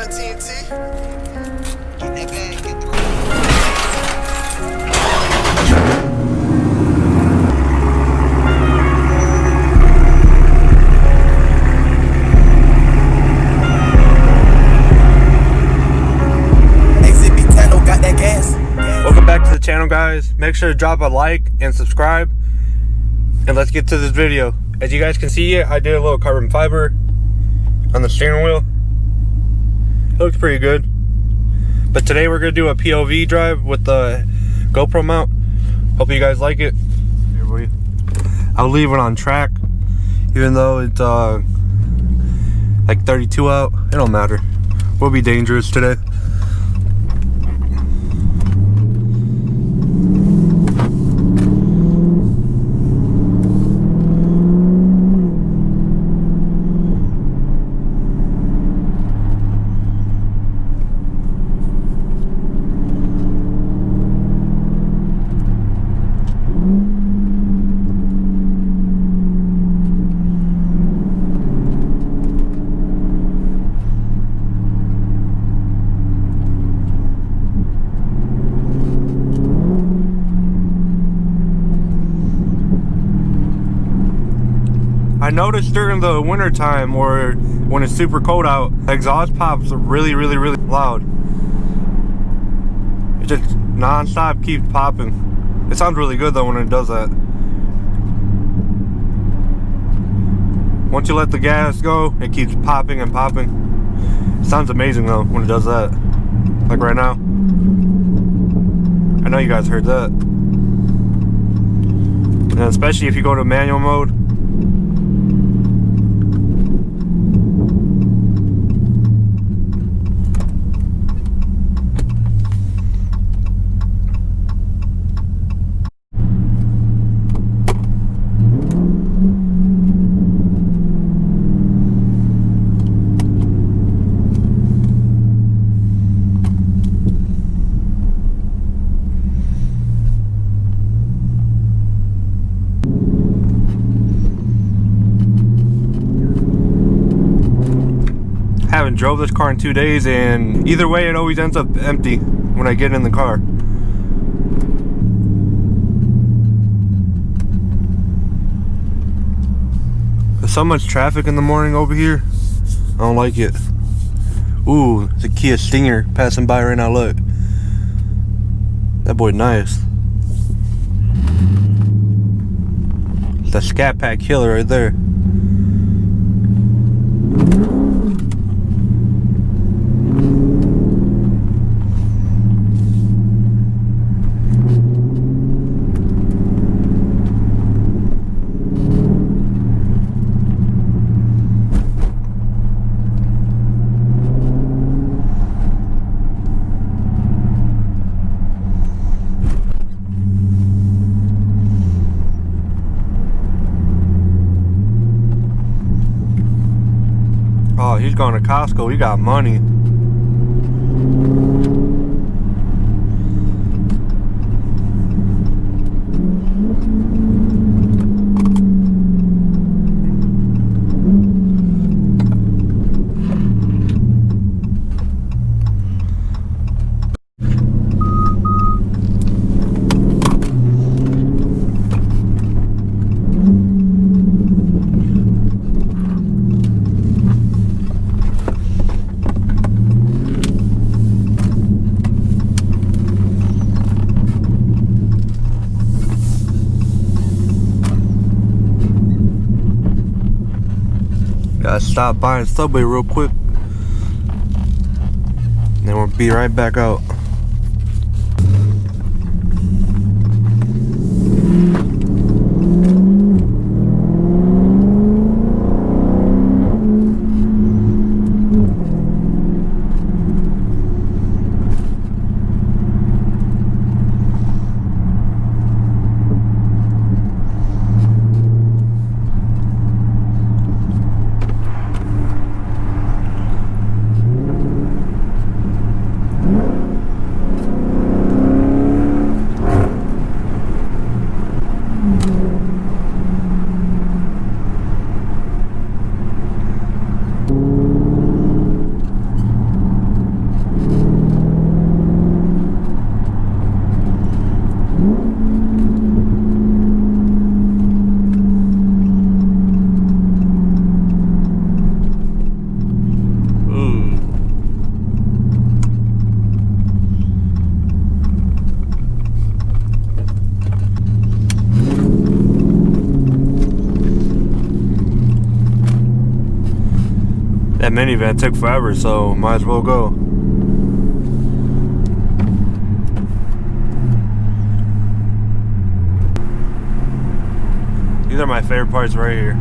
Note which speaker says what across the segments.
Speaker 1: that TNT?
Speaker 2: Get that bag, get the
Speaker 1: Got that gas.
Speaker 3: Welcome back to the channel, guys. Make sure to drop a like and subscribe, and let's get to this video. As you guys can see, I did a little carbon fiber on the steering wheel. It looks pretty good, but today we're gonna do a POV drive with the GoPro mount. Hope you guys like it. Everybody, I'll leave it on track even though it's like 32 out. It don't matter, we'll be dangerous today. I noticed during the winter time or when it's super cold out, the exhaust pops really loud. It just non-stop keeps popping. It sounds really good though when it does that. Once you let the gas go, it keeps popping and popping. It sounds amazing though when it does that. Like right now. I know you guys heard that. And especially if you go to manual mode. Haven't drove this car in 2 days, and either way it always ends up empty when I get in the car. There's so much traffic in the morning over here. I don't like it. Ooh, it's a Kia Stinger passing by right now. Look, that boy nice. It's a Scatpack killer right there. Oh, he's going to Costco. He got money. Gotta stop by the Subway real quick, and then we'll be right back out. That minivan took forever, so might as well go. These are my favorite parts right here.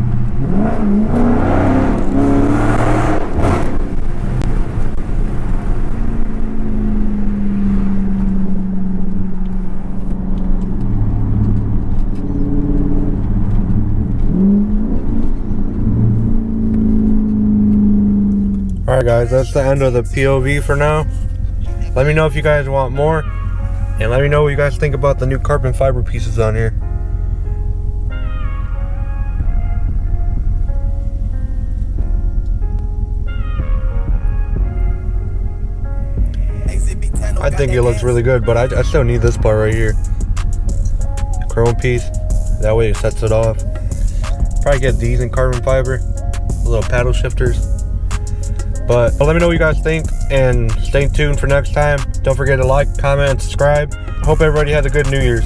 Speaker 3: Alright guys, that's the end of the POV for now. Let me know if you guys want more. And let me know what you guys think about the new carbon fiber pieces on here. I think it looks really good, but I still need this part right here. Chrome piece. That way it sets it off. Probably get these in carbon fiber. Little paddle shifters. But let me know what you guys think, and stay tuned for next time. Don't forget to like, comment, and subscribe. Hope everybody has a good New Year's.